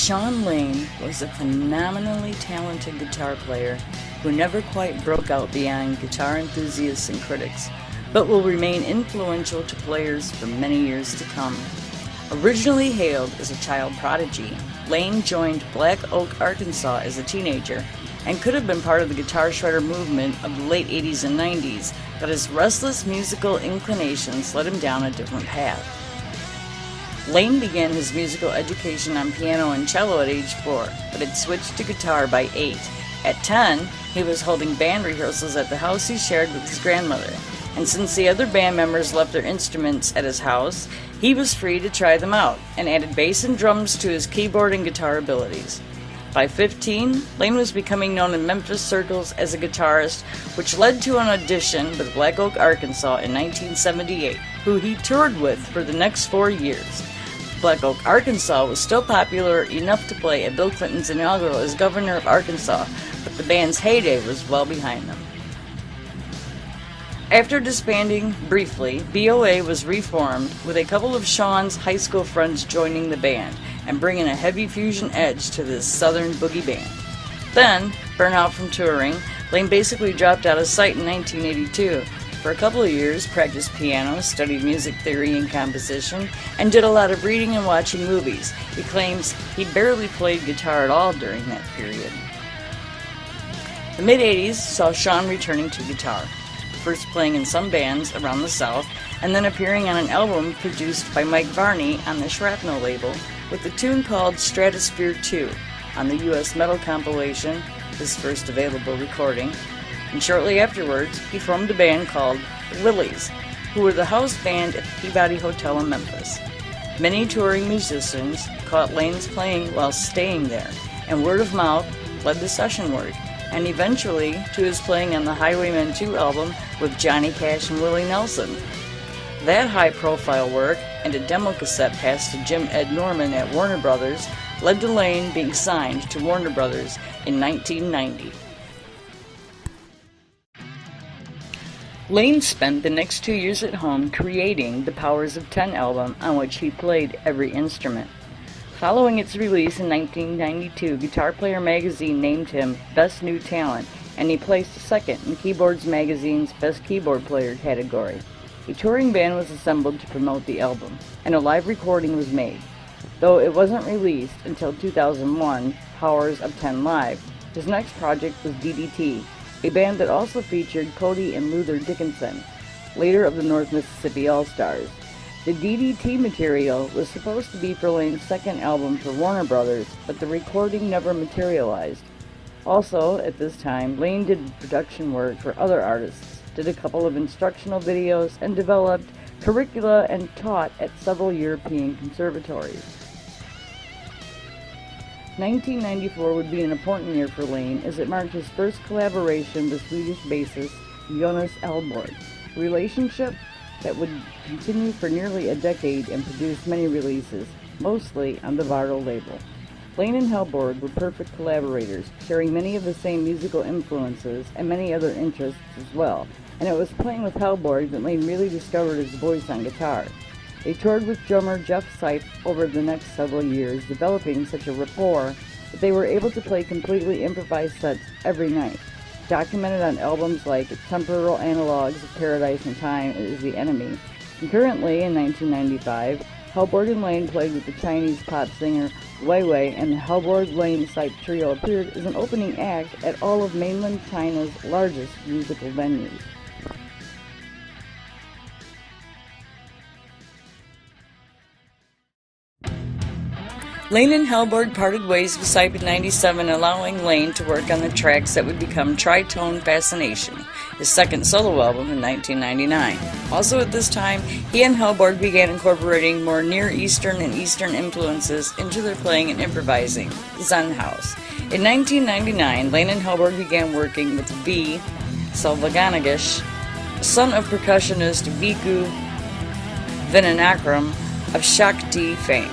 Shawn Lane was a phenomenally talented guitar player who never quite broke out beyond guitar enthusiasts and critics, but will remain influential to players for many years to come. Originally hailed as a child prodigy, Lane joined Black Oak, Arkansas as a teenager and could have been part of the guitar shredder movement of the late 80s and 90s, but his restless musical inclinations led him down a different path. Lane began his musical education on piano and cello at age 4, but had switched to guitar by 8. At 10, he was holding band rehearsals at the house he shared with his grandmother, and since the other band members left their instruments at his house, he was free to try them out, and added bass and drums to his keyboard and guitar abilities. By 15, Lane was becoming known in Memphis circles as a guitarist, which led to an audition with Black Oak, Arkansas in 1978, who he toured with for the next 4 years. Black Oak, Arkansas was still popular enough to play at Bill Clinton's inaugural as governor of Arkansas, but the band's heyday was well behind them. After disbanding briefly, BOA was reformed, with a couple of Shawn's high school friends joining the band and bringing a heavy fusion edge to this southern boogie band. Then, burnout from touring, Lane basically dropped out of sight in 1982. For a couple of years, practiced piano, studied music theory and composition, and did a lot of reading and watching movies. He claims he barely played guitar at all during that period. The mid-80s saw Shawn returning to guitar, first playing in some bands around the South, and then appearing on an album produced by Mike Varney on the Shrapnel label with a tune called Stratosphere 2 on the US Metal compilation, his first available recording. And shortly afterwards, he formed a band called the Willies, who were the house band at the Peabody Hotel in Memphis. Many touring musicians caught Lane's playing while staying there, and word of mouth led to session work, and eventually to his playing on the Highwaymen 2 album with Johnny Cash and Willie Nelson. That high-profile work, and a demo cassette passed to Jim Ed Norman at Warner Brothers, led to Lane being signed to Warner Brothers in 1990. Lane spent the next 2 years at home creating the Powers of 10 album, on which he played every instrument. Following its release in 1992, Guitar Player magazine named him Best New Talent, and he placed second in Keyboards magazine's Best Keyboard Player category. A touring band was assembled to promote the album, and a live recording was made, though it wasn't released until 2001, Powers of 10 Live. His next project was DDT, a band that also featured Cody and Luther Dickinson, later of the North Mississippi All-Stars. The DDT material was supposed to be for Lane's second album for Warner Brothers, but the recording never materialized. Also, at this time, Lane did production work for other artists, did a couple of instructional videos, and developed curricula and taught at several European conservatories. 1994 would be an important year for Lane, as it marked his first collaboration with Swedish bassist Jonas Hellborg, a relationship that would continue for nearly a decade and produce many releases, mostly on the Vardo label. Lane and Hellborg were perfect collaborators, sharing many of the same musical influences and many other interests as well, and it was playing with Hellborg that Lane really discovered his voice on guitar. They toured with drummer Jeff Seif over the next several years, developing such a rapport that they were able to play completely improvised sets every night. Documented on albums like Temporal Analogues of Paradise and Time is the Enemy. And currently, in 1995, Hellborg and Lane played with the Chinese pop singer Wei Wei, and the Hellborg-Lane Seif trio appeared as an opening act at all of mainland China's largest musical venues. Lane and Hellborg parted ways with Seif in '97, allowing Lane to work on the tracks that would become Tritone Fascination, his second solo album in 1999. Also at this time, he and Hellborg began incorporating more Near Eastern and Eastern influences into their playing and improvising, Zen House. In 1999, Lane and Hellborg began working with V. Salvaganagish, son of percussionist Viku Vinanakram of Shakti fame,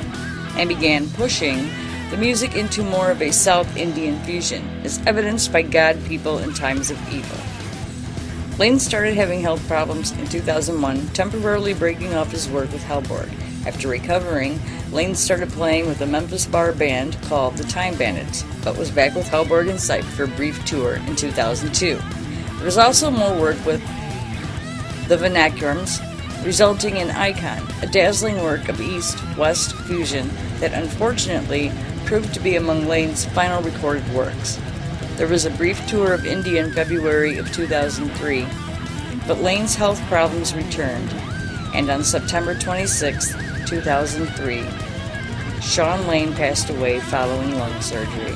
and began pushing the music into more of a South Indian fusion, as evidenced by God, People, and Times of Evil. Lane started having health problems in 2001, temporarily breaking off his work with Hellborg. After recovering, Lane started playing with a Memphis bar band called the Time Bandits, but was back with Hellborg in sight for a brief tour in 2002. There was also more work with the Vernaculums, resulting in Icon, a dazzling work of East-West fusion that unfortunately proved to be among Lane's final recorded works. There was a brief tour of India in February of 2003, but Lane's health problems returned, and on September 26, 2003, Shawn Lane passed away following lung surgery.